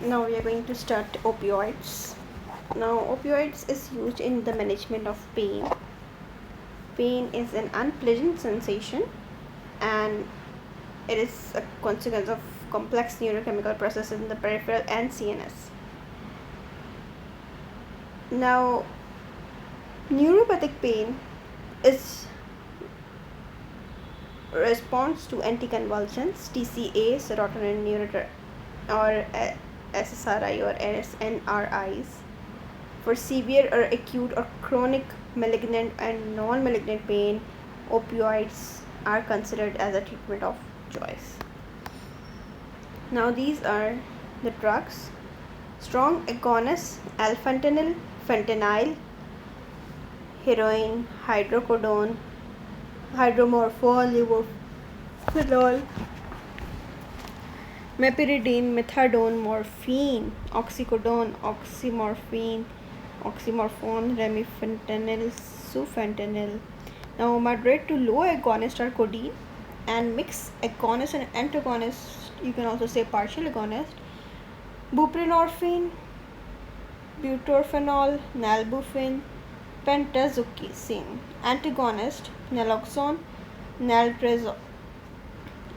Now we are going to start opioids. Now opioids is used in the management of pain. Pain is an unpleasant sensation and it is a consequence of complex neurochemical processes in the peripheral and CNS. Now neuropathic pain is response to anticonvulsants, TCA, serotonin or SSRI or SNRIs. For severe or acute or chronic malignant and non-malignant pain, opioids are considered as a treatment of choice. Now these are the drugs. Strong agonists: alfentanil, fentanyl, heroin, hydrocodone, hydromorphone, levofenol, meperidine, methadone, morphine, oxycodone, oxymorphine, oxymorphone, remifentanil, sufentanil. Now moderate to low agonists are codeine, and mixed agonist and antagonist, you can also say partial agonist, buprenorphine, butorphanol, nalbuphine, pentazocine. Antagonist: naloxone, naltrexone.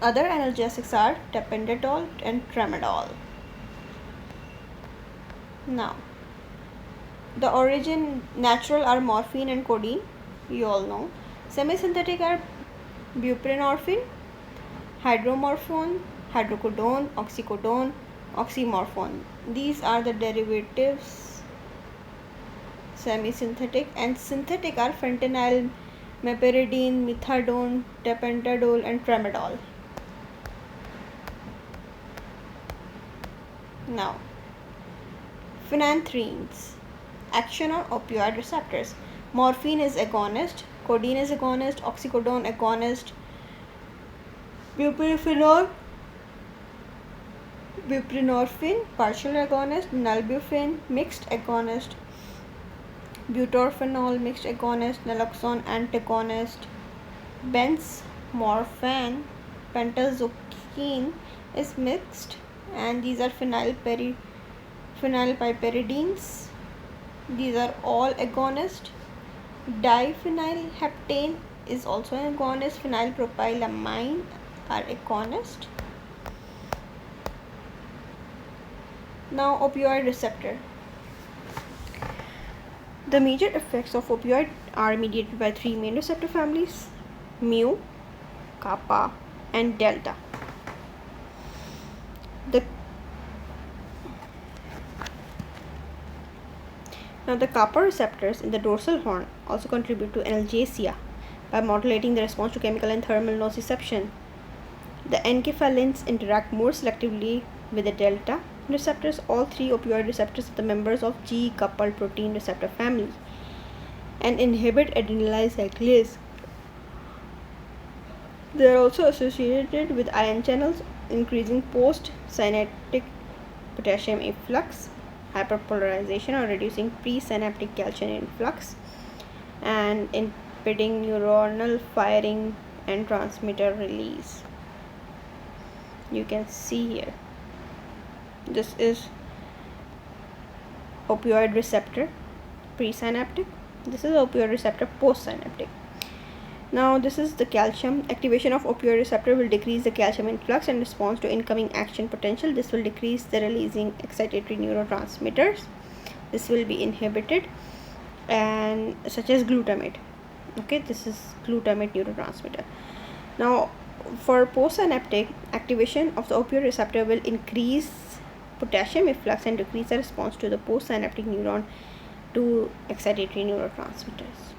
Other analgesics are tapentadol and tramadol. Now, the origin natural are morphine and codeine, you all know. Semi-synthetic are buprenorphine, hydromorphone, hydrocodone, oxycodone, oxymorphone. These are the derivatives. Semi-synthetic and synthetic are fentanyl, meperidine, methadone, tapentadol and tramadol. Now, phenanthrenes. Action on opioid receptors. Morphine is agonist, codeine is agonist, oxycodone agonist, buprenorphine partial agonist, nalbuphine mixed agonist, butorphanol mixed agonist, naloxone antagonist, benzmorphan, pentazocine is mixed, and these are phenylpiperidines. These are all agonist. Diphenylheptane is also an agonist. Phenylpropylamine are agonist. Now opioid receptor. The major effects of opioid are mediated by three main receptor families: mu, kappa and delta. Now the kappa receptors in the dorsal horn also contribute to analgesia by modulating the response to chemical and thermal nociception. The enkephalins interact more selectively with the delta receptors. All three opioid receptors are the members of G-coupled protein receptor family and inhibit adenylyl cyclase. They are also associated with ion channels, increasing post-synaptic potassium efflux, hyperpolarization or reducing presynaptic calcium influx, and impeding neuronal firing and transmitter release. You can see here, this is opioid receptor presynaptic, this is opioid receptor postsynaptic. Now this is the calcium. Activation of opioid receptor will decrease the calcium influx and response to incoming action potential. This will decrease the releasing excitatory neurotransmitters. This will be inhibited, and such as glutamate. Okay, this is glutamate neurotransmitter. Now for postsynaptic, activation of the opioid receptor will increase potassium efflux and decrease the response to the postsynaptic neuron to excitatory neurotransmitters.